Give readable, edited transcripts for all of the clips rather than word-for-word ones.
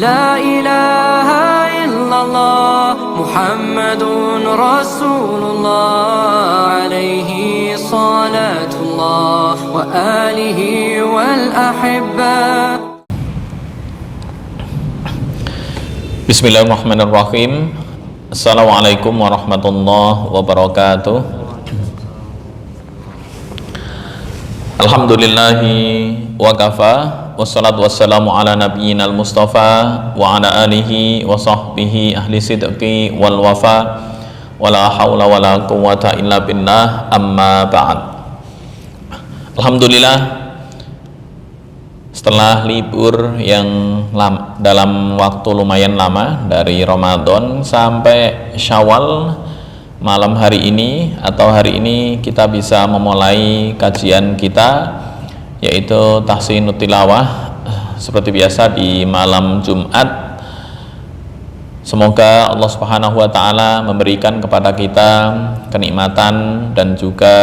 لا إله إلا الله محمد رسول الله عليه صلاة الله وآله والأحبة. Bismillahirrahmanirrahim. Assalamualaikum warahmatullahi wabarakatuh. Alhamdulillahi wa kafa, wassalatu wassalamu ala nabiyyinal mustafa wa ala alihi wa sahbihi ahli sidqi wal wafa, wala hawla wala quwwata illa billah, amma ba'd. Alhamdulillah, setelah libur yang dalam waktu lumayan lama dari Ramadan sampai Syawal, malam hari ini atau hari ini kita bisa memulai kajian kita, yaitu tahsinut tilawah seperti biasa di malam Jumat. Semoga Allah Subhanahu wa taala memberikan kepada kita kenikmatan dan juga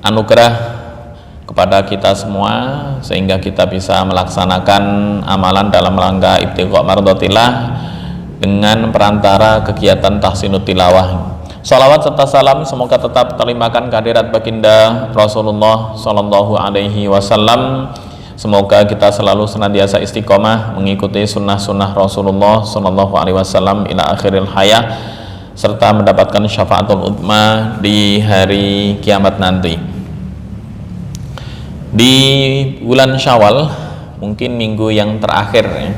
anugerah kepada kita semua sehingga kita bisa melaksanakan amalan dalam rangka ibtigha mardhatillah dengan perantara kegiatan tahsinut tilawah. Salawat serta salam semoga tetap terlimpahkan kehadirat baginda Rasulullah Sallallahu Alaihi Wasallam. Semoga kita selalu senantiasa istiqomah mengikuti sunnah-sunnah Rasulullah Sallallahu Alaihi Wasallam ila akhiril hayah, serta mendapatkan syafaatul uzma di hari kiamat nanti. Di bulan Syawal, mungkin minggu yang terakhir ya,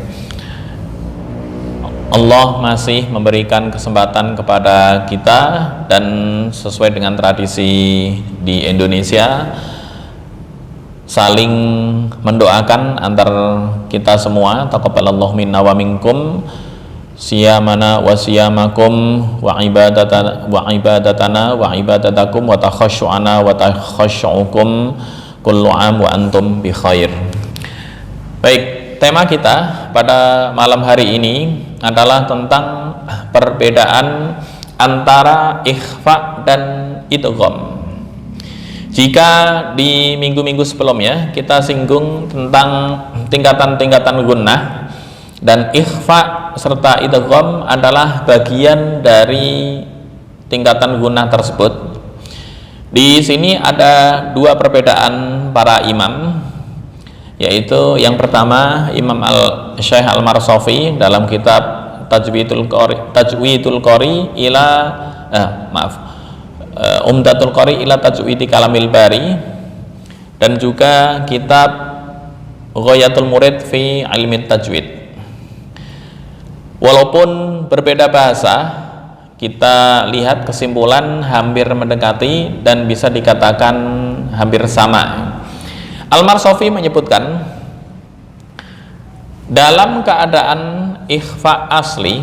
Allah masih memberikan kesempatan kepada kita, dan sesuai dengan tradisi di Indonesia saling mendoakan antar kita semua, taqabbalallahu minna wa minkum siyamana wa siyamakum wa ibadatana wa ibadatakum wa takhasyu'ana wa takhasyu'ukum kullu am wa antum bi khair. Baik, tema kita pada malam hari ini adalah tentang perbedaan antara ikhfa dan idgham. Jika di minggu-minggu sebelumnya kita singgung tentang tingkatan-tingkatan gunnah, dan ikhfa serta idgham adalah bagian dari tingkatan gunnah tersebut. Di sini ada dua perbedaan para imam, yaitu yang pertama Imam Syekh Al-Marsafi dalam kitab Tajwidul Qari ila Umdatul Qari ila Tajwidi Kalamil Bari, dan juga kitab Ghayatul Murid fi Ilmi Tajwid. Walaupun berbeda bahasa, kita lihat kesimpulan hampir mendekati dan bisa dikatakan hampir sama. Al-Marsafi menyebutkan dalam keadaan ikhfa asli,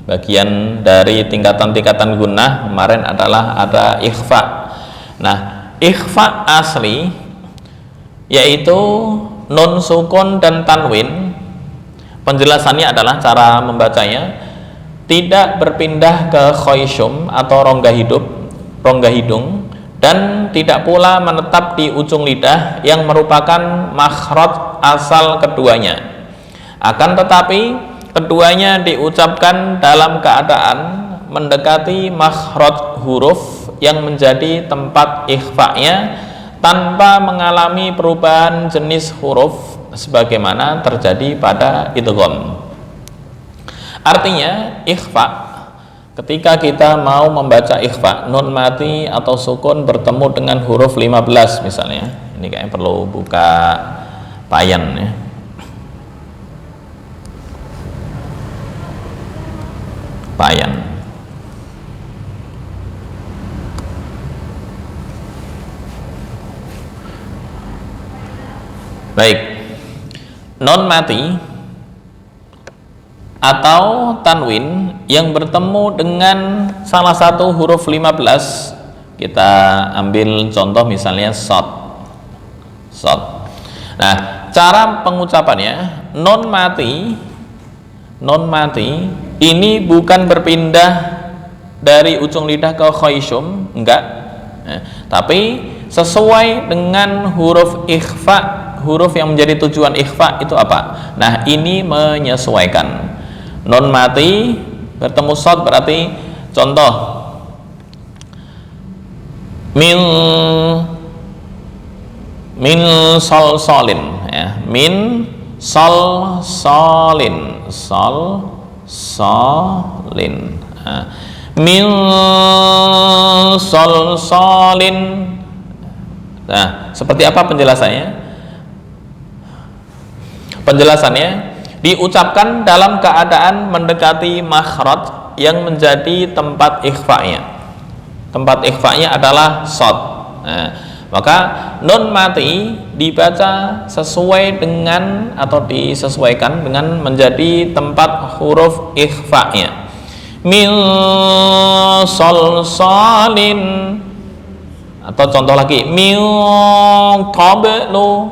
bagian dari tingkatan-tingkatan gunnah kemarin adalah ada ikhfa. Nah, ikhfa asli yaitu nun sukun dan tanwin. Penjelasannya adalah cara membacanya tidak berpindah ke khaysyum atau rongga hidung, dan tidak pula menetap di ujung lidah yang merupakan makhraj asal keduanya. Akan tetapi keduanya diucapkan dalam keadaan mendekati makhraj huruf yang menjadi tempat ikhfa-nya tanpa mengalami perubahan jenis huruf sebagaimana terjadi pada idgham. Artinya ikhfa, ketika kita mau membaca ikhfa, nun mati atau sukun bertemu dengan huruf 15 misalnya. Ini kayaknya perlu buka payan ya. Payan. Baik. Non mati atau tanwin yang bertemu dengan salah satu huruf 15, kita ambil contoh misalnya sod. Nah, cara pengucapannya non mati ini bukan berpindah dari ujung lidah ke khaysyum, enggak, tapi sesuai dengan huruf ikhfa huruf yang menjadi tujuan ikhfa itu apa? Nah, ini menyesuaikan. Nun mati bertemu shad berarti contoh min solin ya, min solin nah, min solin. Nah, seperti apa penjelasannya? Penjelasannya diucapkan dalam keadaan mendekati makhraj yang menjadi tempat ikhfa-nya. Tempat ikhfa-nya adalah shad. Nah, maka nun mati dibaca sesuai dengan atau disesuaikan dengan menjadi tempat huruf ikhfa-nya. Min solin, atau contoh lagi min qablu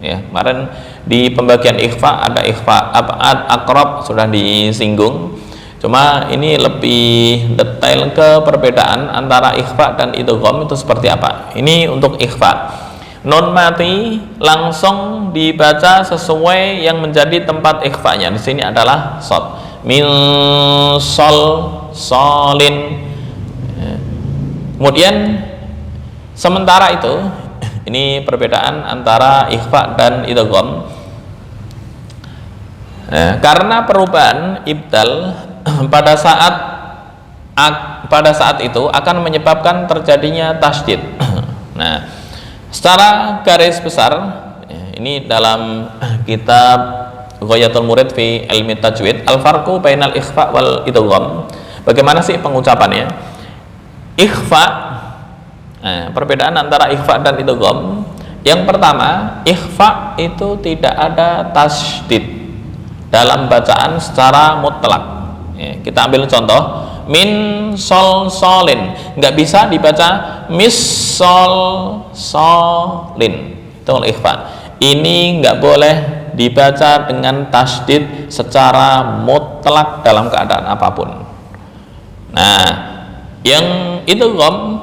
ya, kemarin di pembagian ikhfa ada ikhfa ab'ad aqrab sudah disinggung, cuma ini lebih detail ke perbedaan antara ikhfa dan idgham itu seperti apa. Ini untuk ikhfa, nun mati langsung dibaca sesuai yang menjadi tempat ikhfa-nya. Di sini adalah shad, min solin. Kemudian sementara itu, ini perbedaan antara ikhfa dan idgham. Nah, karena perubahan ibdal pada saat itu akan menyebabkan terjadinya tasydid. Nah, secara garis besar ini dalam kitab Ghayatul Murid fi Ilmi Tajwid, al-farqu bainal ikhfa wal idgham. Bagaimana sih pengucapannya? Ikhfa, perbedaan antara ikhfa dan idgham. Yang pertama, ikhfa itu tidak ada tasydid dalam bacaan secara mutlak. Kita ambil contoh, min solin, nggak bisa dibaca mis solin, itu ikhfa. Ini nggak boleh dibaca dengan tasydid secara mutlak dalam keadaan apapun. Nah, yang idgham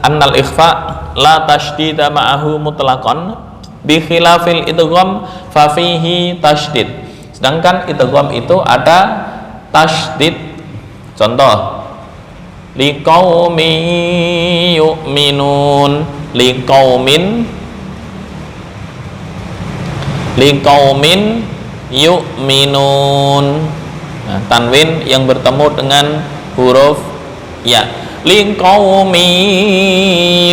annal ikhfa la tasydida ma'ahu mutlaqan bi khilafil idgham fa fihi tasydid. Sedangkan idgham itu ada tasydid. Contoh, liqaumin yu'minun, liqaumin yu'minun. Nah, tanwin yang bertemu dengan huruf ya, liqaumi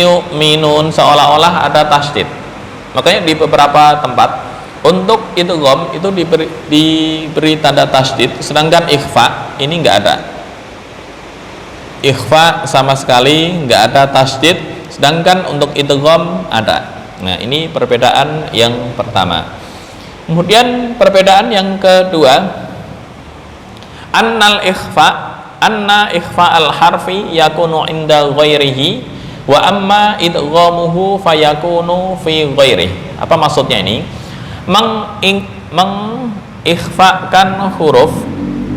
yu'minun, seolah-olah ada tasydid. Makanya di beberapa tempat untuk idgham itu diberi tanda tasydid, sedangkan ikhfa ini enggak ada. Ikhfa sama sekali enggak ada tasydid, sedangkan untuk idgham ada. Nah, ini perbedaan yang pertama. Kemudian perbedaan yang kedua, anna ikhfa al-harfi yakunu inda ghairihi wa amma idghamuhu fayakunu fi ghairihi. Apa maksudnya ini? Mengikhfakan huruf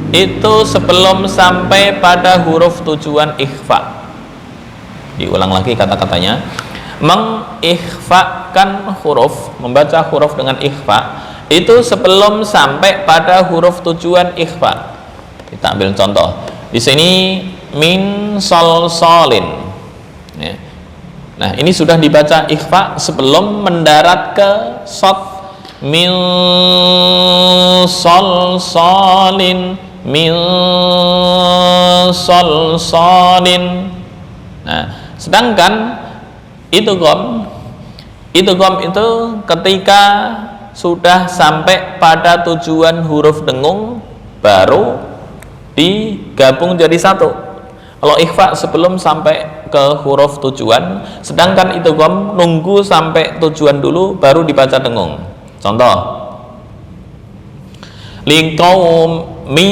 itu sebelum sampai pada huruf tujuan ikhfa. Diulang lagi kata-katanya. Mengikhfakan huruf, membaca huruf dengan ikhfa itu sebelum sampai pada huruf tujuan ikhfa. Kita ambil contoh. Di sini min solin. Ya. Nah, ini sudah dibaca ikhfa sebelum mendarat ke shad. Min solin, min solin. Nah, sedangkan idgham itu ketika sudah sampai pada tujuan huruf dengung baru digabung jadi satu. Kalau ikhfa sebelum sampai ke huruf tujuan, sedangkan idgham nunggu sampai tujuan dulu baru dibaca dengung. Contoh, liqaumi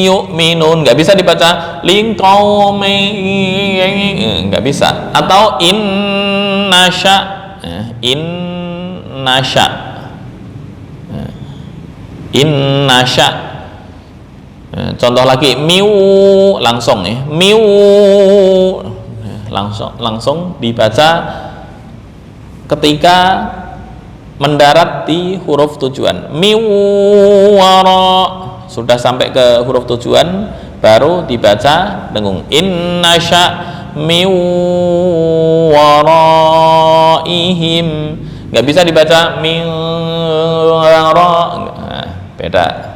yu'minun, nggak bisa dibaca liqaumi, nggak bisa. Atau innasya, innasya. Contoh lagi, miu, langsung ya, miu. langsung dibaca ketika mendarat di huruf tujuan. Miwara, sudah sampai ke huruf tujuan baru dibaca dengung. Innasya miwaraihim, nggak bisa dibaca miwara, nah, beda.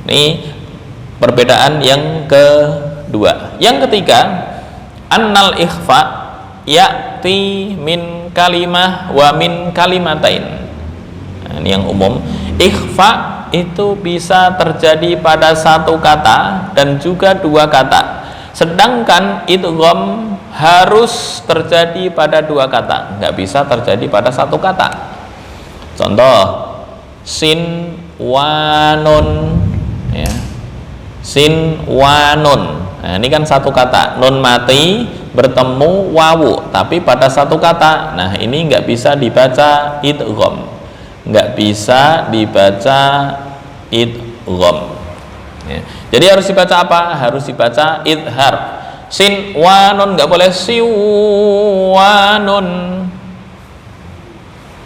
Ini perbedaan yang kedua. Yang ketiga, annal ikhfa ya'ti min kalimah wa min kalimatain. Nah, ini yang umum. Ikhfa itu bisa terjadi pada satu kata dan juga dua kata. Sedangkan idgham harus terjadi pada dua kata, nggak bisa terjadi pada satu kata. Contoh, sin wa nun, ya. Sin wa nun. Nah, ini kan satu kata, nun mati bertemu wawu, tapi pada satu kata. Nah, ini nggak bisa dibaca idgham, nggak bisa dibaca idgham, ya. Jadi harus dibaca apa? Harus dibaca idhar. Sin wa nun, nggak boleh siwanun.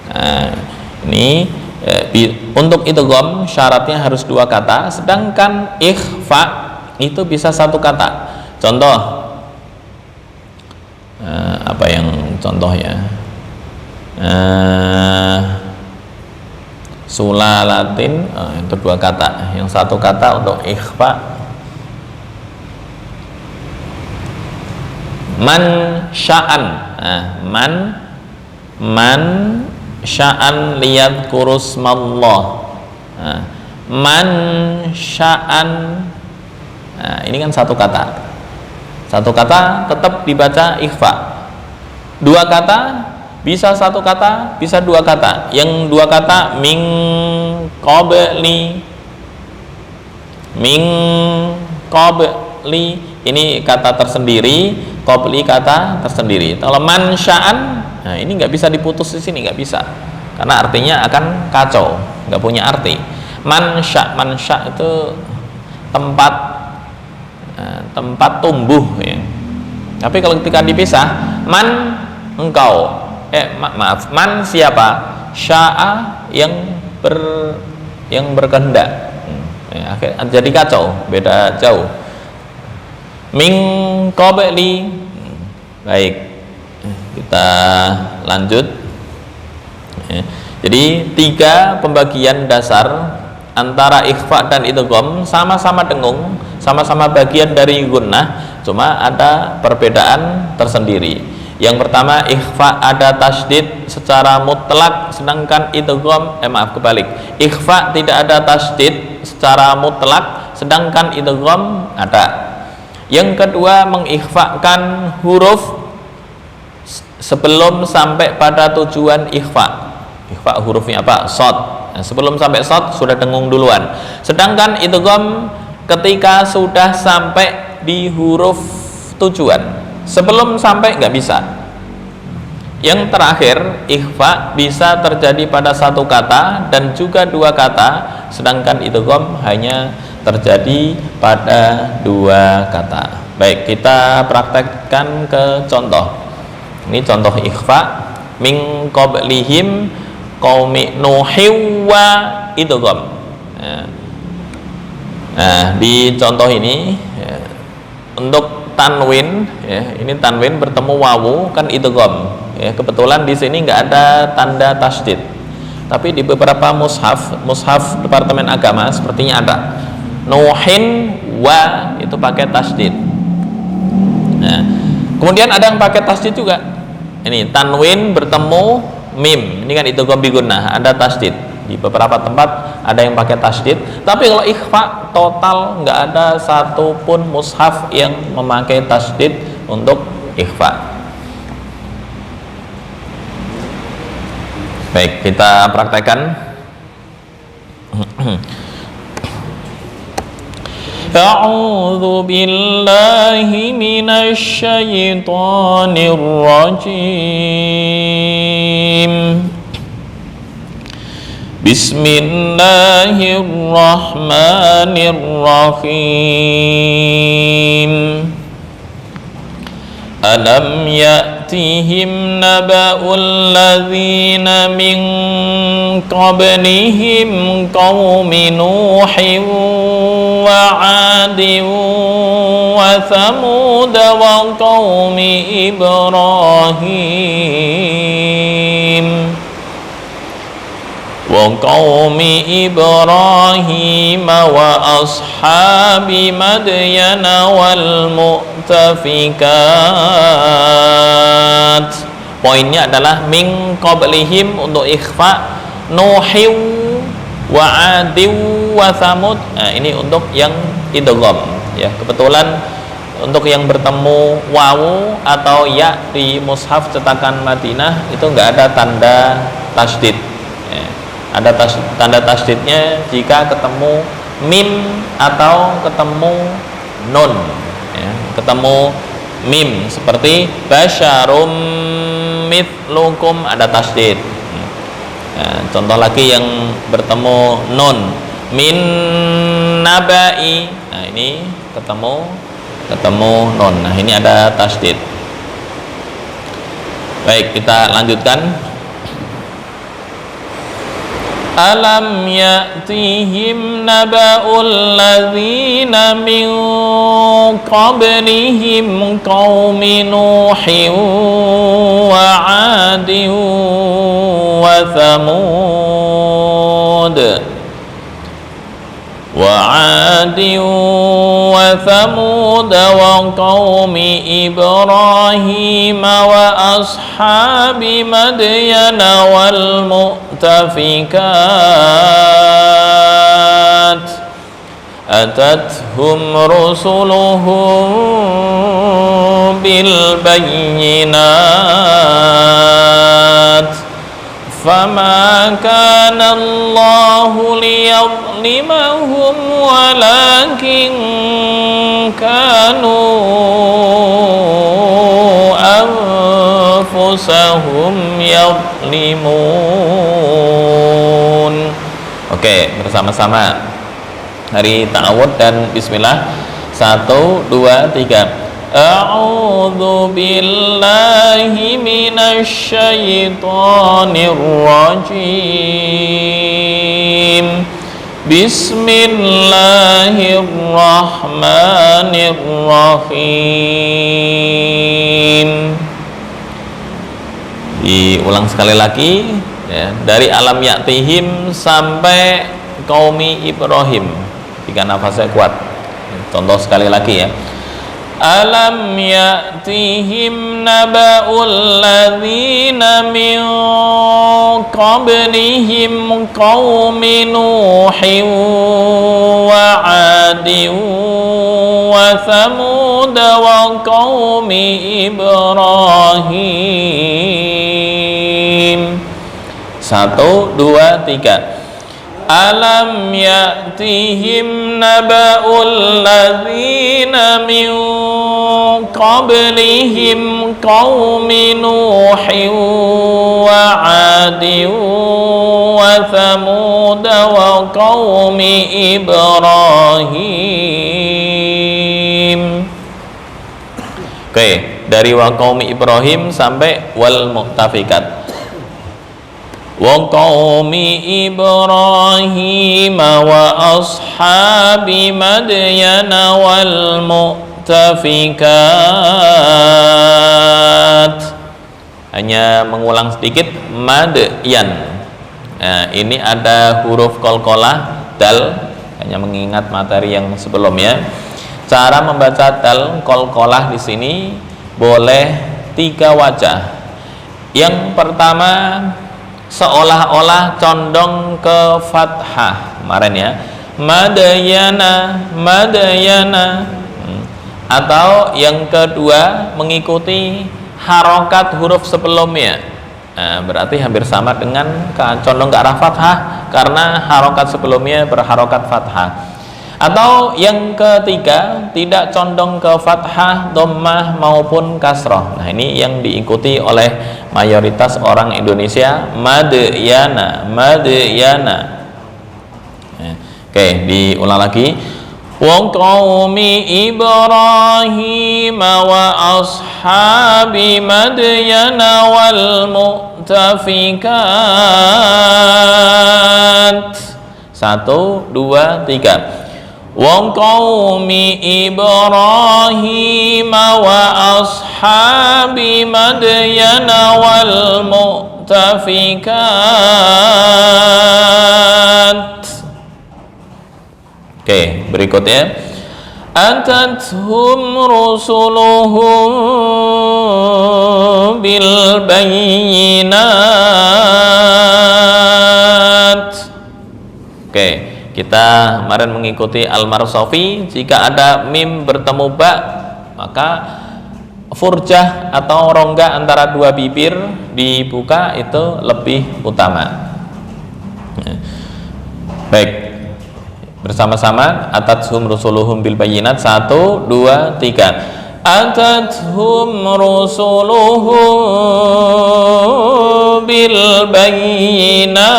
Nah, ini untuk idgham syaratnya harus dua kata, sedangkan ikhfa itu bisa satu kata. Contoh, apa yang contohnya? Sulalatin, itu dua kata. Yang satu kata untuk ikhfa, man sya'an. Man sya'an liyadhkurusmallah. Man sya'an. Nah, ini kan satu kata. Satu kata tetap dibaca ikhfa. Dua kata bisa satu kata, bisa dua kata. Yang dua kata min qabli, ini kata tersendiri, qabli kata tersendiri. Kalau man sya'an, nah ini nggak bisa diputus di sini, nggak bisa, karena artinya akan kacau, nggak punya arti. Man sya' itu tempat tumbuh, ya. Tapi kalau ketika dipisah, man engkau, man siapa, sya'a yang berkehendak, ya, jadi kacau, beda jauh. Min qabli. Baik, kita lanjut, ya. Jadi tiga pembagian dasar antara ikhfa dan idgham, sama-sama dengung, sama-sama bagian dari gunnah, cuma ada perbedaan tersendiri. Yang pertama, ikhfa ada tasydid secara mutlak, sedangkan idgham kebalik. Ikhfa tidak ada tasydid secara mutlak, sedangkan idgham ada. Yang kedua, mengikhfakan huruf sebelum sampai pada tujuan ikhfa. Ikhfa hurufnya apa? Shad. Nah, sebelum sampai shad sudah dengung duluan. Sedangkan idgham ketika sudah sampai di huruf tujuan, sebelum sampai nggak bisa. Yang terakhir, ikhfa bisa terjadi pada satu kata dan juga dua kata, sedangkan idgham hanya terjadi pada dua kata. Baik, kita praktekkan ke contoh. Ini contoh ikhfa. Min qablihim qaumi nuhin wa idgham. Nah, di contoh ini, ya, untuk tanwin, ya, ini tanwin bertemu wawu kan idgham, ya. Kebetulan di sini nggak ada tanda tasydid, tapi di beberapa mushaf Departemen Agama sepertinya ada. Nuhin wa itu pakai tasydid. Nah, kemudian ada yang pakai tasydid juga. Ini tanwin bertemu mim, ini kan idgham bi gunnah, ada tasydid. Di beberapa tempat ada yang pakai tasydid, tapi kalau ikhfa total nggak ada satupun mushaf yang memakai tasydid untuk ikhfa. Baik, kita praktekkan. A'udzu billahi minasy syaithanir rajim. Bismillahirrahmanirrahim. Alam ya'tihim naba'ul ladzina min qablihim qaumi Nuhin wa 'adin wa Thamud wa qaumi Ibrahim wa ashabi Madyana wal mu'tafikat. Poinnya adalah min qablihim untuk ikhfa, Nuhin wa 'adin wa Thamud. Nah, ini untuk yang idgham ya. Kebetulan untuk yang bertemu wawu atau ya di mushaf cetakan Madinah itu enggak ada tanda tasydid. Ada tanda tasydidnya jika ketemu mim atau ketemu nun ya, ketemu mim seperti basyarum mithlukum ada tasydid. Contoh lagi yang bertemu nun min nabai, nah ini ketemu nun, nah ini ada tasydid. Baik, kita lanjutkan. Alam ya'tihim naba'ul ladzina min qablihim qaumi Nuhin wa 'adin wa Thamud wa qaumi Ibrahim wa ashabi Madyana wal mu'tafikat atathum rusuluhum bil bayyinat fama kana Allahu liyadhlimahum walakin kanu anfusahum yadhlimun. Oke, bersama-sama hari ta'awud dan bismillah. 1, 2, 3. A'udzu billahi minasy syaithanir rajim. Bismillahirrahmanirrahim. Diulang sekali lagi ya, dari alam ya'tihim sampai qaumi Ibrahim. 3 nafasnya kuat. Contoh sekali lagi ya. Alam ya'tihim naba'ul ladzina min qablihim qaumi Nuhin wa 'adin wa Thamud wa qaumi Ibrahim. 1, 2, 3. Alam ya'tihim naba'ul ladzina min qablihim qaumi Nuhin wa 'adin wa Thamud wa qaumi Ibrahim. Oke, dari wa qaumi Ibrahim sampai wal mu'tafikat. Wa qaumi Ibrahim wa ashabi Madyana wal mu'tafikat. Hanya mengulang sedikit Madyan. Nah, ini ada huruf qalqalah dal, hanya mengingat materi yang sebelumnya. Cara membaca dal qalqalah di sini boleh 3 wajah. Yang pertama seolah-olah condong ke fathah kemarin ya, Madyana. Atau yang kedua mengikuti harokat huruf sebelumnya. Nah, berarti hampir sama dengan condong ke arah fathah karena harokat sebelumnya berharokat fathah. Atau yang ketiga tidak condong ke fathah, dhammah maupun kasroh. Nah, ini yang diikuti oleh mayoritas orang Indonesia, Madyana. Oke, diulang lagi. wa qaumi Ibrahim wa ashabi Madyana wal mu'tafikat. 1, 2, 3. Wa qaumi Ibrahim wa ashabi Madyana wal mu'tafikat. Oke, berikutnya atathum rusuluhum bil bayyinat. Oke, kita kemarin mengikuti al-marsafi, jika ada mim bertemu ba maka furjah atau rongga antara dua bibir dibuka itu lebih utama. Baik, bersama-sama atathum rusuluhum bil bayyinat. 1, 2, 3. Atathum rusuluhum bil bayyinat.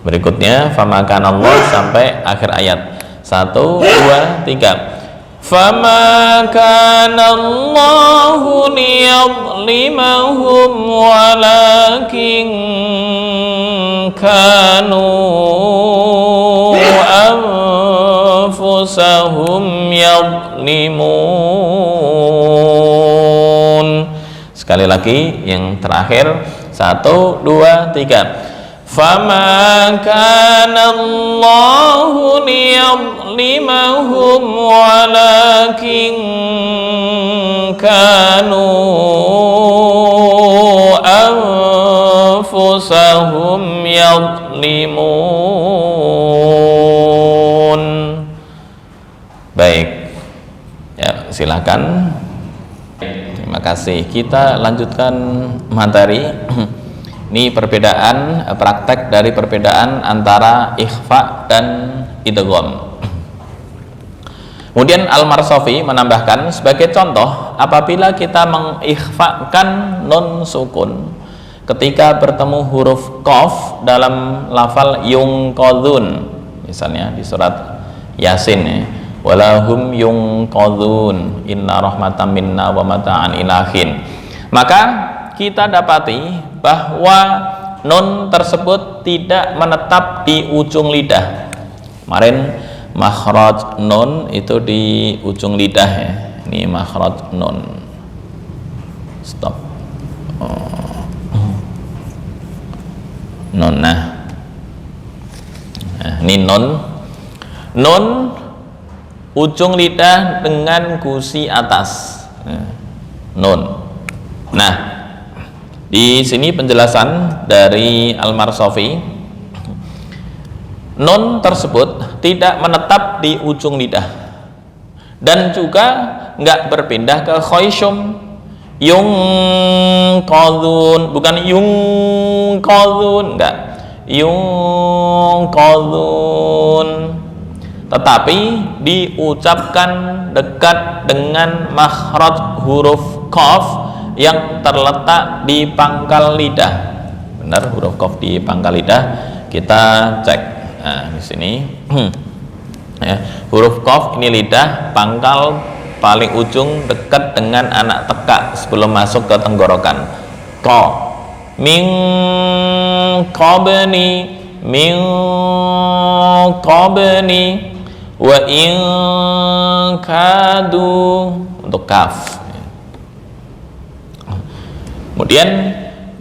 Berikutnya famakanallah sampai akhir ayat. 1, 2, 3. فَمَا كَانَ اللَّهُ لِيَظْلِمَهُمْ وَلَكِنْ كَانُوا أَنفُسَهُمْ يَظْلِمُونَ. Sekali lagi yang terakhir. 1, 2, 3. فَمَا كَانَ اللَّهُ لِيَظْلِمَهُمْ وَلَكِنْ كَانُوا أَنفُسَهُمْ يَظْلِمُونَ. Baik, ya silakan. Terima kasih. Kita lanjutkan materi. Ini perbedaan praktek dari perbedaan antara ikhfa dan idgham. Kemudian Al-Marsafi menambahkan sebagai contoh, apabila kita mengikhfakan nun sukun ketika bertemu huruf qaf dalam lafal yunqadhun, misalnya di surat Yasin ya, walahum yunqadhun inna rahmatan minna wa mata'an ilahin, maka kita dapati bahwa nun tersebut tidak menetap di ujung lidah. Kemarin makhraj nun itu di ujung lidah ya. Ini makhraj nun. Stop. Nun. Nah, ini nun. Nun ujung lidah dengan gusi atas. Nun. Nah, di sini penjelasan dari Al-Marsafi, nun tersebut tidak menetap di ujung lidah dan juga nggak berpindah ke khayshum. Yunqadhun, bukan yunqadhun, enggak, yunqadhun, tetapi diucapkan dekat dengan makhraj huruf qaf yang terletak di pangkal lidah. Benar, huruf qaf di pangkal lidah. Kita cek. Nah, di sini ya, huruf qaf ini lidah, pangkal paling ujung dekat dengan anak tekak sebelum masuk ke tenggorokan. Qa min qabni wa in kadu untuk kaf. Kemudian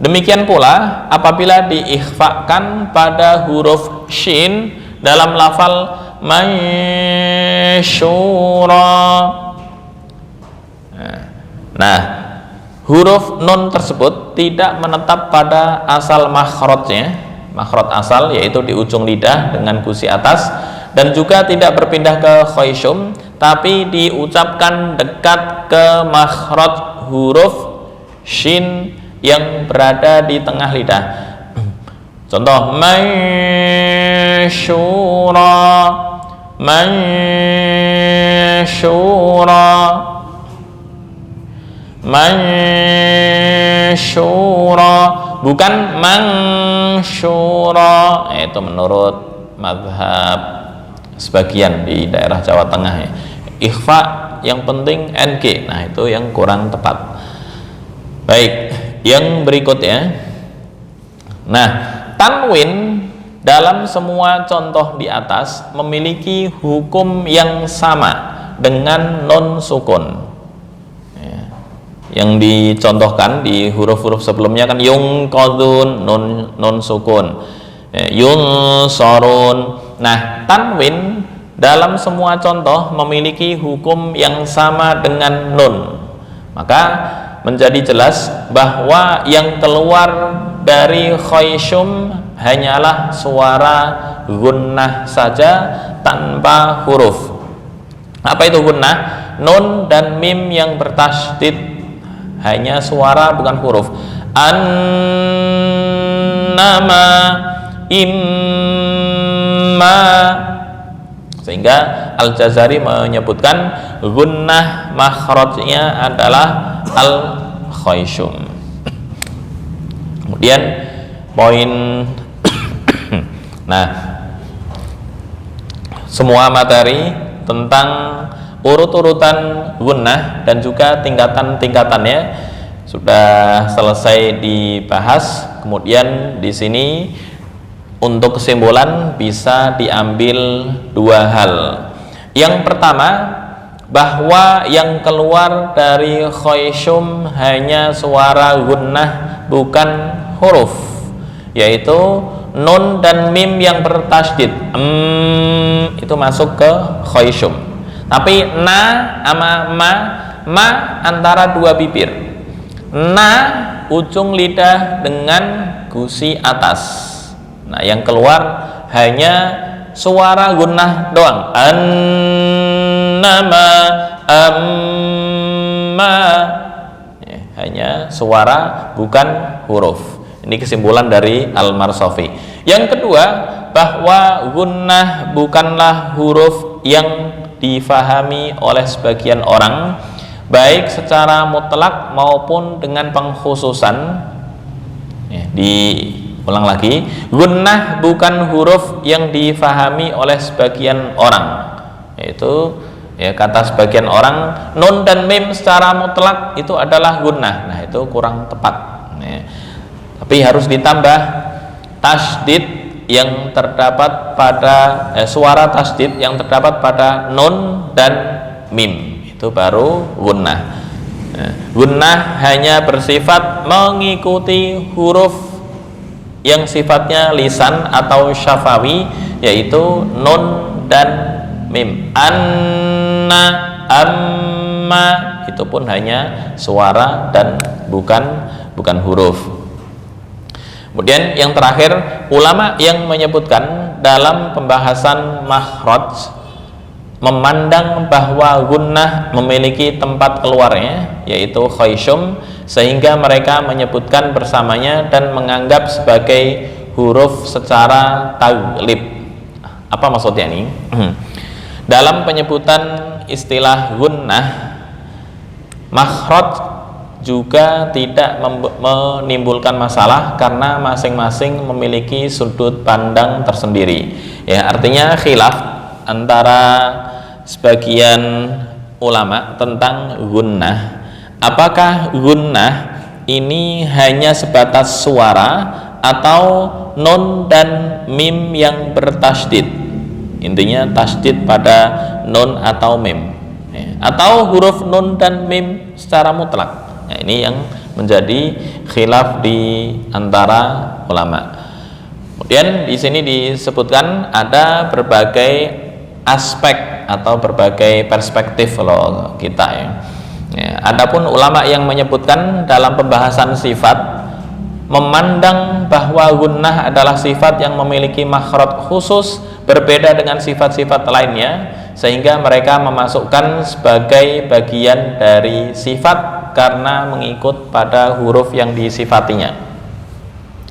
demikian pula apabila diikhfakan pada huruf shin dalam lafal mansyura. Nah, huruf nun tersebut tidak menetap pada asal makhrajnya, makhraj asal yaitu di ujung lidah dengan gusi atas, dan juga tidak berpindah ke khayshum, tapi diucapkan dekat ke makhraj huruf shin yang berada di tengah lidah. Contoh mansyura, mansyura, mansyura. bukan mansyura. Itu menurut mazhab sebagian di daerah Jawa Tengah ya. Ikhfa yang penting NG. Nah, itu yang kurang tepat. Baik, yang berikutnya. Nah, tanwin dalam semua contoh di atas memiliki hukum yang sama dengan non sukun. Ya. Yang dicontohkan di huruf-huruf sebelumnya kan yungqadun, non sukun. Ya, yunsarun. Nah, tanwin dalam semua contoh memiliki hukum yang sama dengan nun. Maka menjadi jelas bahwa yang keluar dari khayshum hanyalah suara gunnah saja tanpa huruf. Apa itu gunnah? Nun dan mim yang bertasydid, hanya suara bukan huruf. Annama, imma. Sehingga Al-Jazari menyebutkan gunnah makhrajnya adalah al-khayshum. Kemudian poin nah, semua materi tentang urut-urutan gunnah dan juga tingkatan-tingkatannya sudah selesai dibahas. Kemudian di sini untuk kesimpulan bisa diambil dua hal. Yang pertama, bahwa yang keluar dari khayshum hanya suara gunnah bukan huruf, yaitu nun dan mim yang bertasydid. Itu masuk ke khayshum. Tapi na sama ma antara dua bibir. Na ujung lidah dengan gusi atas. Nah, yang keluar hanya suara gunnah doang. Annama, amma. Ya, hanya suara bukan huruf. Ini kesimpulan dari Al-Marsafi. Yang kedua, bahwa gunnah bukanlah huruf yang difahami oleh sebagian orang, baik secara mutlak maupun dengan pengkhususan. Ya, ulang lagi, gunnah bukan huruf yang difahami oleh sebagian orang, yaitu ya, kata sebagian orang nun dan mim secara mutlak itu adalah gunnah. Nah, itu kurang tepat ya. Tapi harus ditambah tasydid yang terdapat pada suara tasydid yang terdapat pada nun dan mim, itu baru gunnah. Nah, gunnah hanya bersifat mengikuti huruf yang sifatnya lisan atau syafawi, yaitu nun dan mim. Anna, amma, itu pun hanya suara dan bukan huruf. Kemudian yang terakhir, ulama yang menyebutkan dalam pembahasan makhraj memandang bahwa gunnah memiliki tempat keluarnya, yaitu khayshum, sehingga mereka menyebutkan bersamanya dan menganggap sebagai huruf secara taglib. Apa maksudnya ini? Dalam penyebutan istilah gunnah, makhraj juga tidak menimbulkan masalah karena masing-masing memiliki sudut pandang tersendiri. Ya, artinya khilaf antara sebagian ulama tentang gunnah. Apakah gunnah ini hanya sebatas suara atau nun dan mim yang bertasydid? Intinya tasydid pada nun atau mim, ya. Atau huruf nun dan mim secara mutlak. Nah, ini yang menjadi khilaf di antara ulama. Kemudian di sini disebutkan ada berbagai aspek atau berbagai perspektif kalau kita ya. Ya, adapun ulama yang menyebutkan dalam pembahasan sifat memandang bahwa gunnah adalah sifat yang memiliki makhraj khusus berbeda dengan sifat-sifat lainnya, sehingga mereka memasukkan sebagai bagian dari sifat karena mengikut pada huruf yang disifatinya.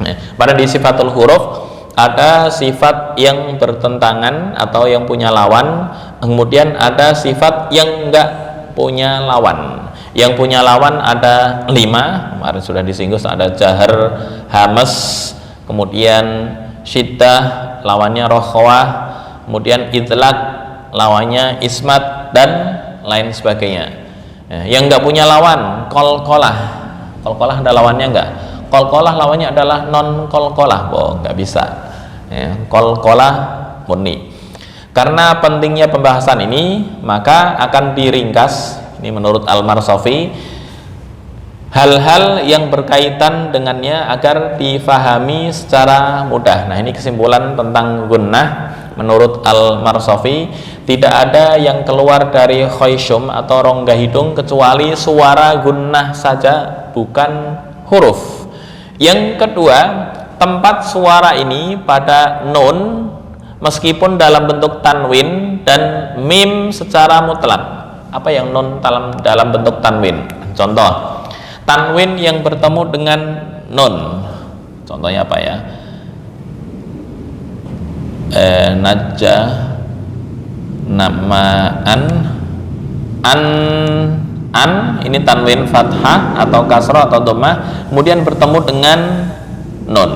Ya, pada di sifatul huruf ada sifat yang bertentangan atau yang punya lawan, kemudian ada sifat yang enggak punya lawan. Yang punya lawan ada 5, kemarin sudah disinggung, ada jahar, hamas, kemudian syiddah, lawannya rokhawah, kemudian idlaq, lawannya ismat, dan lain sebagainya. Yang nggak punya lawan, qalqalah. Qalqalah ada lawannya nggak? Qalqalah lawannya adalah non qalqalah, nggak bisa. Qalqalah murni. Karena pentingnya pembahasan ini, maka akan diringkas. Ini menurut Al-Marsafi, hal-hal yang berkaitan dengannya agar difahami secara mudah. Nah, ini kesimpulan tentang gunnah menurut Al-Marsafi. Tidak ada yang keluar dari khayshum atau rongga hidung kecuali suara gunnah saja, bukan huruf. Yang kedua, tempat suara ini pada nun meskipun dalam bentuk tanwin dan mim secara mutlak. Apa yang nun dalam bentuk tanwin? Contoh, tanwin yang bertemu dengan nun. Contohnya apa ya? Najja, namaan, an, ini tanwin fathah atau kasrah atau dhammah, kemudian bertemu dengan nun.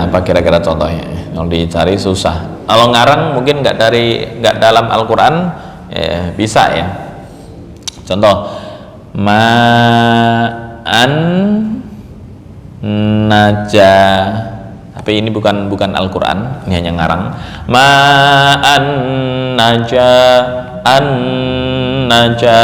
Apa kira-kira contohnya? Kalau dicari susah. Kalau ngarang mungkin nggak dalam Al-Quran, bisa ya. Contoh, ma'an naja, tapi ini bukan Al-Quran, ini hanya ngarang. Ma'an naja, an naja.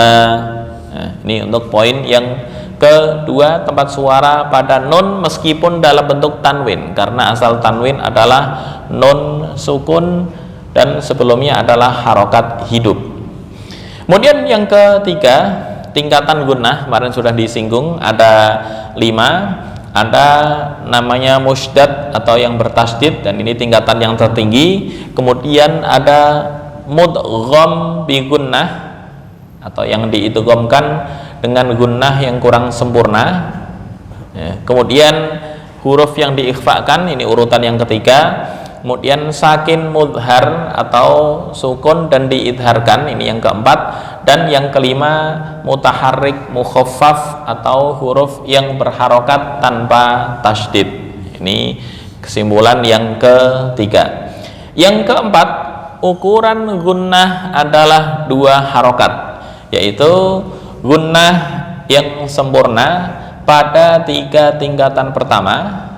Nah, ini untuk poin yang kedua, tempat suara pada nun meskipun dalam bentuk tanwin, karena asal tanwin adalah nun sukun dan sebelumnya adalah harokat hidup. Kemudian yang ketiga, tingkatan gunnah, kemarin sudah disinggung, ada 5. Ada namanya musydad atau yang bertasydid, dan ini tingkatan yang tertinggi. Kemudian ada mudgham bi gunnah atau yang diidghamkan dengan gunnah yang kurang sempurna. Kemudian huruf yang diikhfakan, ini urutan yang ketiga. Kemudian sakin mudhar atau sukun dan diidharkan, ini yang keempat. Dan yang kelima, mutaharrik mukhaffaf atau huruf yang berharokat tanpa tasydid. Ini kesimpulan yang ketiga. Yang keempat, ukuran gunnah adalah 2 harokat, yaitu gunnah yang sempurna pada 3 tingkatan pertama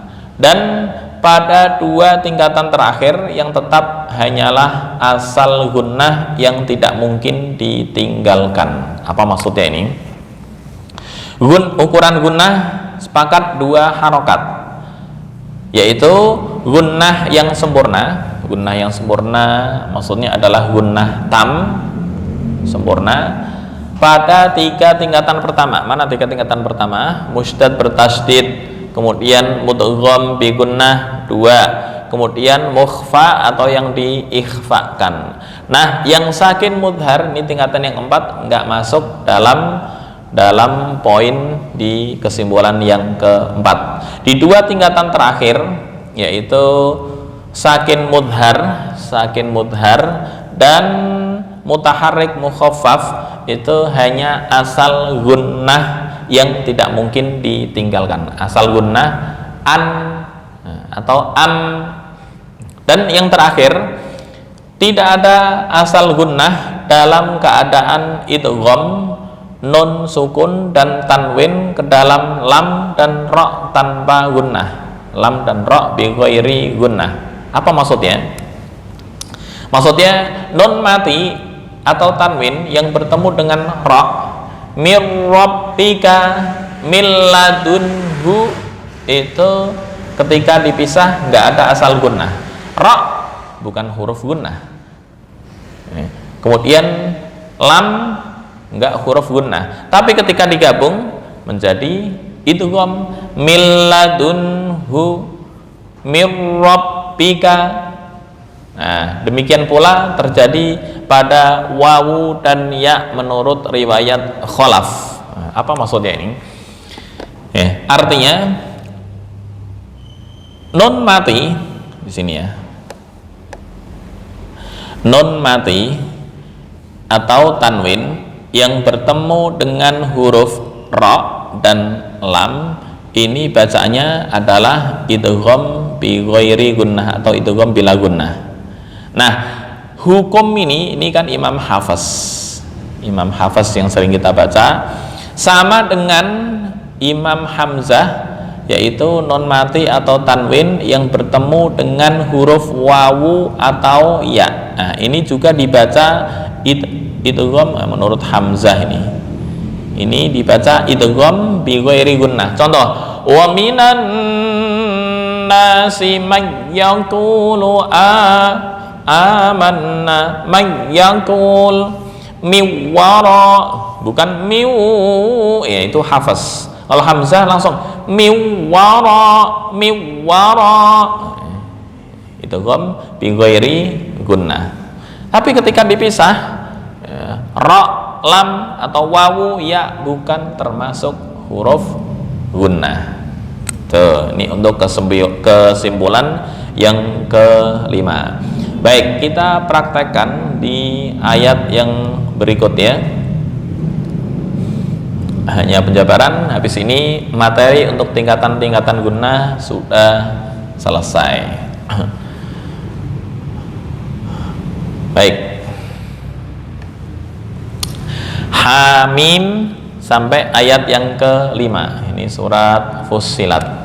dan pada 2 tingkatan terakhir yang tetap hanyalah asal gunnah yang tidak mungkin ditinggalkan. Apa maksudnya ini? Ukuran gunnah sepakat 2 harokat, yaitu gunnah yang sempurna. Gunnah yang sempurna maksudnya adalah gunnah tam, sempurna, pada 3 tingkatan pertama. Mana 3 tingkatan pertama? Musydad bertasydid, kemudian mudgham bi gunnah 2, kemudian mukhfa atau yang diikhfakan. Nah, yang sakin mudhar, ini tingkatan yang keempat, nggak masuk dalam poin di kesimpulan yang keempat. Di 2 tingkatan terakhir, yaitu sakin mudhar dan mutaharrik mukhaffaf, itu hanya asal gunnah yang tidak mungkin ditinggalkan, asal gunnah an atau am. Dan yang terakhir, tidak ada asal gunnah dalam keadaan idgham nun sukun dan tanwin ke dalam lam dan ra tanpa gunnah, lam dan ra bi ghairi gunnah. Apa maksudnya? Maksudnya nun mati atau tanwin yang bertemu dengan ra, mir rabbika milladunhu, itu ketika dipisah nggak ada asal gunnah. Ra bukan huruf gunnah. Kemudian lam nggak huruf gunnah, tapi ketika digabung menjadi idgham milladunhu mir rabbika. Nah, demikian pula terjadi pada wawu dan ya menurut riwayat kholaf. Nah, apa maksudnya ini? Artinya nun mati di sini ya. Nun mati atau tanwin yang bertemu dengan huruf ra dan lam ini bacaannya adalah idgham bi ghairi gunnah atau idgham bila gunnah. Nah, hukum ini kan Imam Hafiz yang sering kita baca, sama dengan Imam Hamzah, yaitu non mati atau tanwin yang bertemu dengan huruf wawu atau ya. Nah, ini juga dibaca idgham menurut Hamzah ini dibaca idgham bi ghairi gunnah. Contoh, wa minan nasi may yaqulu amanna may yaqul miwara, bukan miu, ya itu Hafiz. Kalau Hamzah langsung miwara idgham bi ghairi gunnah. Tapi ketika dipisah, ra, lam atau wawu, ya bukan termasuk huruf gunnah. Tuh, ini untuk kesimpulan yang kelima. Baik, kita praktekkan di ayat yang berikut ya. Hanya penjabaran, habis ini materi untuk tingkatan-tingkatan gunnah sudah selesai. Baik, Hamim sampai ayat yang kelima. Ini surat Fussilat.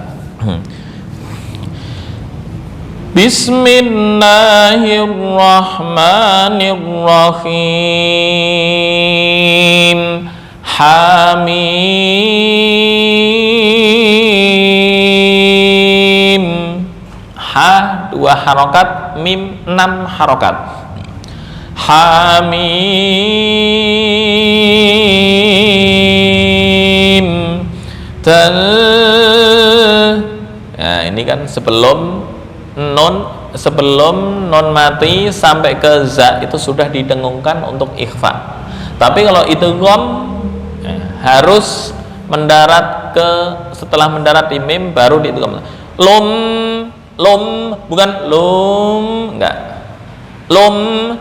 Bismillahirrahmanirrahim. Hamim. Ha 2 harokat, mim 6 harokat. Hamim. Nah, ini kan sebelum non mati sampai ke za itu sudah didengungkan untuk ikhfa. Tapi kalau idgham harus mendarat setelah mendarat di mim baru diidgham. Lum bukan lum, enggak. Lum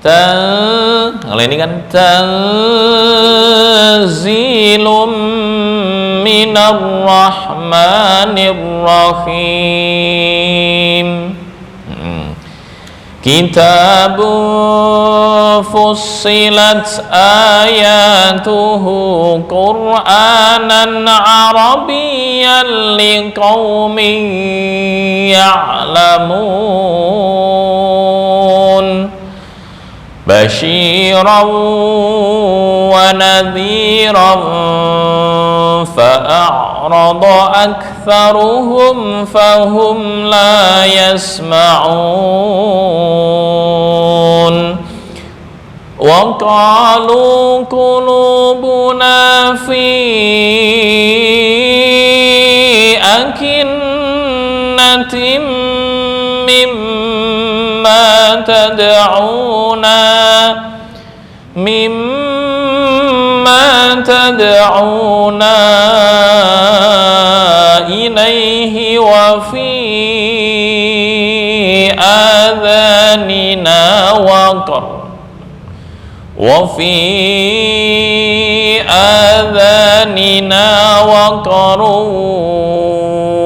kalau ini kan tanzilum minar rahmanir rahim. Kitabun fussilat ayatuhu Qur'anan Arabiyyan liqaumin ya'lamun. Basyiran wa nadhiran fa'arada aktharuhum fahum la yasma'un. Wa qalu qulubuna fi akinnatin mimma tad'una ilaihi wa fi adhanina waqar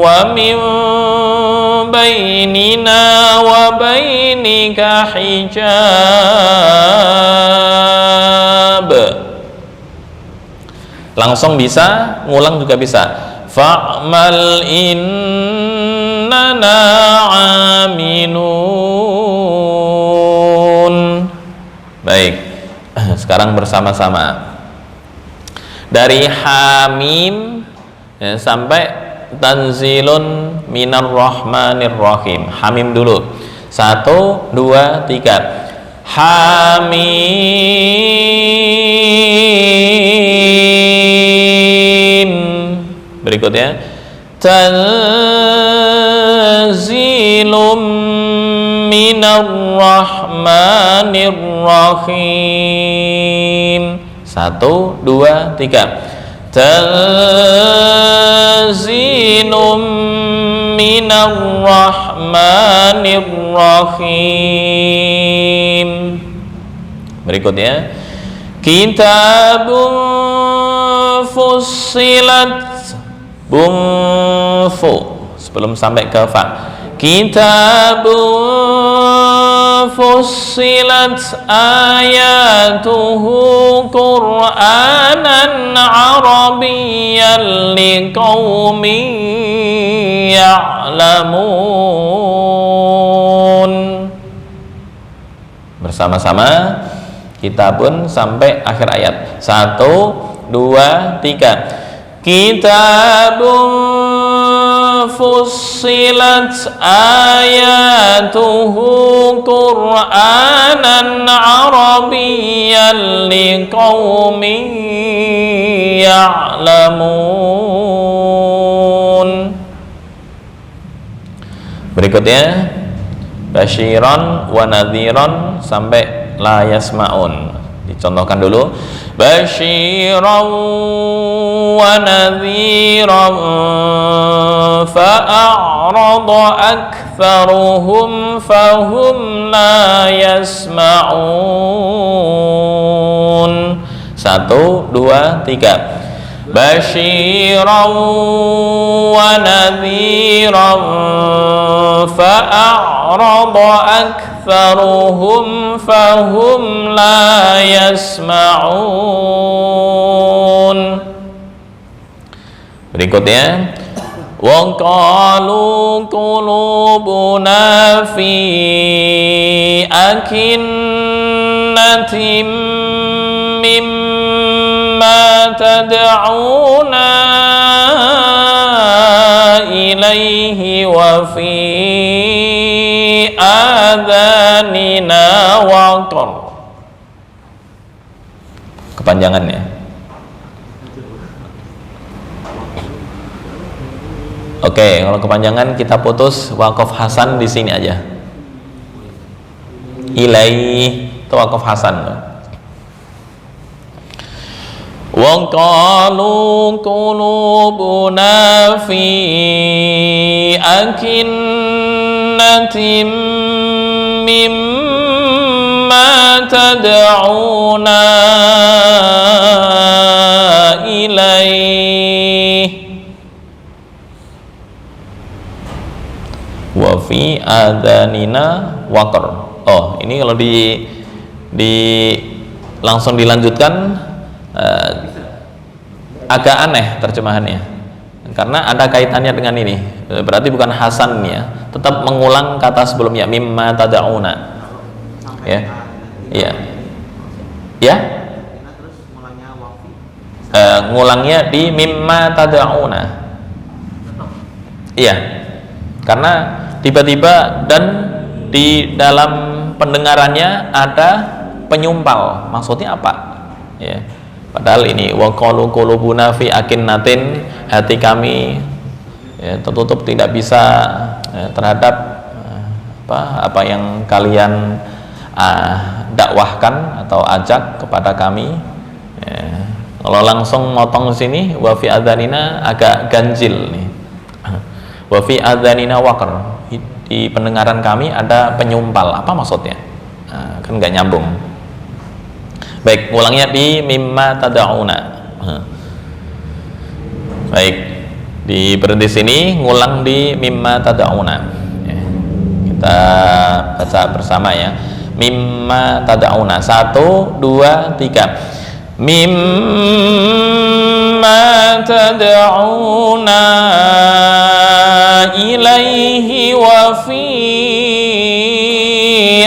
wa min bainina wa bainika hijab. Langsung bisa, ngulang juga bisa. Fa'mal innana aminun. Baik, sekarang bersama-sama dari Hamim sampai tanzilun minar rahmanir rahim. Hamim dulu. 1, 2, 3. Hamim. Berikutnya tanzilum minar rahmanir rahim. 1, 2, 3. Tanzilum minar rahmanir rahim. Berikutnya Kitabun fussilat bunfu sebelum sampai ke fa. Kitabun fussilat ayatuhu Qur'anan Arabiyyan liqaumin ya'lamun. Bersama-sama kitabun sampai akhir ayat. 1, 2, 3. Kitabun fussilat ayatuhu Qur'anan Arabiyyan liqaumin ya'lamun. Berikutnya basyiran wa nadhiran sampai la yasma'un. Dicontohkan dulu. Basyiran wa nadhiran fa'arada aktsaruhum fahum la yasma'un. 1, 2, 3. Basyiran wa nadhiran fa'arada aktsaruhum fahum la yasma'un. Berikutnya wa qalu qulubuna fi akinnatin mimma tad'una ilaihi wa fi adhanina waqar. Kepanjangannya. Oke, kalau kepanjangan kita putus waqaf hasan di sini aja. Ilaihi itu waqaf hasan. Wa qalu qulubuna fi akinnatin mimma tad'una ilaihi wa fi adhanina waqar. Oh, ini kalau di langsung dilanjutkan agak aneh terjemahannya karena ada kaitannya dengan ini. Berarti bukan hasan ya, tetap mengulang kata sebelumnya mimma tad'una. Ya. Iya. Ya. Ngulangnya di mimma tad'una. Iya. Karena tiba-tiba dan di dalam pendengarannya ada penyumpal. Maksudnya apa? Ya. Padahal ini wa qalu qulubuna fi akinnatin, hati kami ya, tertutup tidak bisa ya, terhadap apa yang kalian dakwahkan atau ajak kepada kami. Ya. Kalau langsung motong sini wa fi adhanina agak ganjil nih. Wa fi adhanina waqar, di pendengaran kami ada penyumpal. Apa maksudnya? Nah, kan nggak nyambung. Baik, ulangnya di mimma tad'una. Baik, di berhenti sini, ngulang di mimma tad'una. Kita baca bersama ya. Mimma tad'una. 1, 2, 3. Mimma tad'una ilaihi wa fi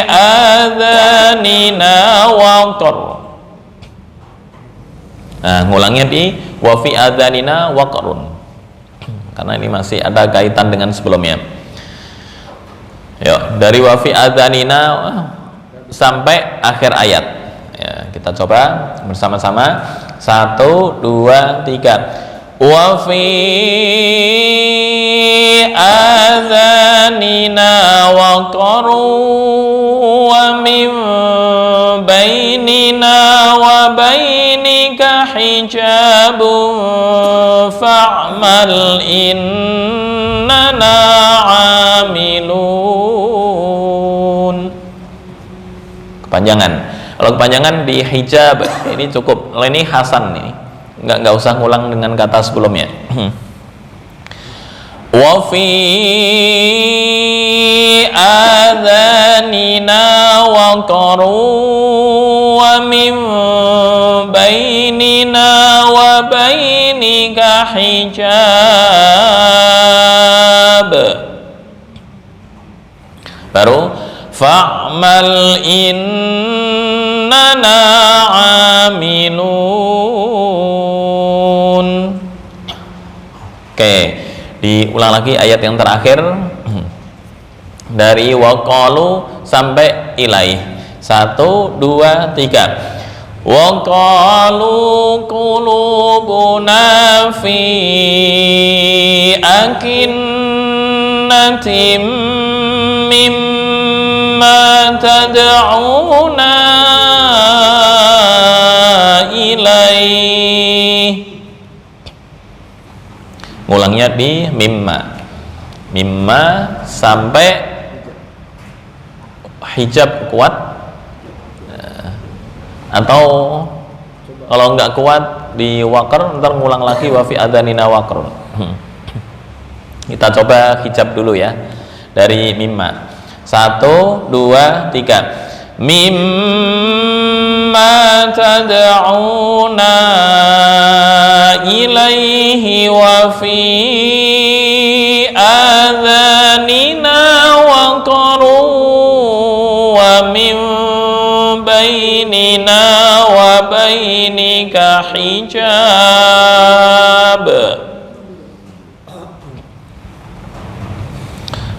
adhanina waqar. Nah, ngulangnya di wa fi adhanina waqarun. Karena ini masih ada kaitan dengan sebelumnya. Yuk, dari wa fi adhanina sampai akhir ayat. Ya, kita coba bersama-sama. 1, 2, 3. Wa fi adhanina waqaru wa min bainina wa bainika hijabun fa'mal innana 'amilun. Kepanjangan. Kalau kepanjangan di hijab ini cukup. Ini hasan nih. Nggak usah ngulang dengan kata sebelumnya. Wa fi adhanina waqaru wa min bainina wa bainika hijab. Baru fa'mal innana amilun. Oke, diulang lagi ayat yang terakhir dari waqalu sampai ilaih. 1, 2, 3. Waqalu qulubuna fi akinnatim mimma tad'una ilaih. Mulangnya di mimma sampai hijab kuat, atau kalau nggak kuat di waqar, ntar ngulang lagi wa fi adhanina waqar. Kita coba hijab dulu ya, dari mimma. 1, 2, 3. Mimma tad'una ilaihi wa fi adhanina waqaru wa min bainina wa bainika hijab.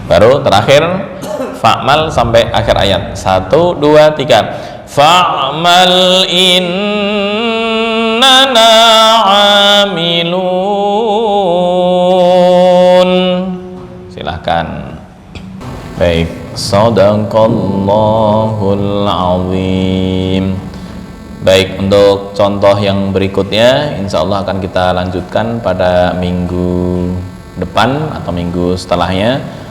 Baru terakhir fa'mal sampai akhir ayat. 1, 2, 3. Fa'mal innana amilun. Silahkan. Baik, shadaqallahul azim. Baik, untuk contoh yang berikutnya insya Allah akan kita lanjutkan pada minggu depan atau minggu setelahnya.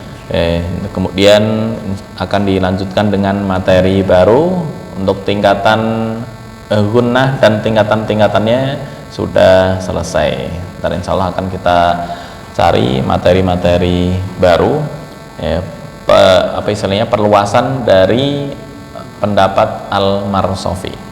Kemudian akan dilanjutkan dengan materi baru untuk tingkatan gunnah, dan tingkatan-tingkatannya sudah selesai. Dan insya Allah akan kita cari materi-materi baru, apa istilahnya, perluasan dari pendapat Al-Marsofi.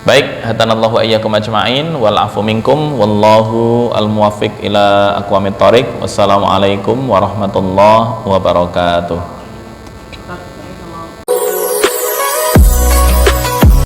Baik, hadanallahu wa iyyakum ajma'in wal afu minkum wallahu al-muwaffiq ila aqwamit thoriq. Wassalamualaikum warahmatullahi wabarakatuh.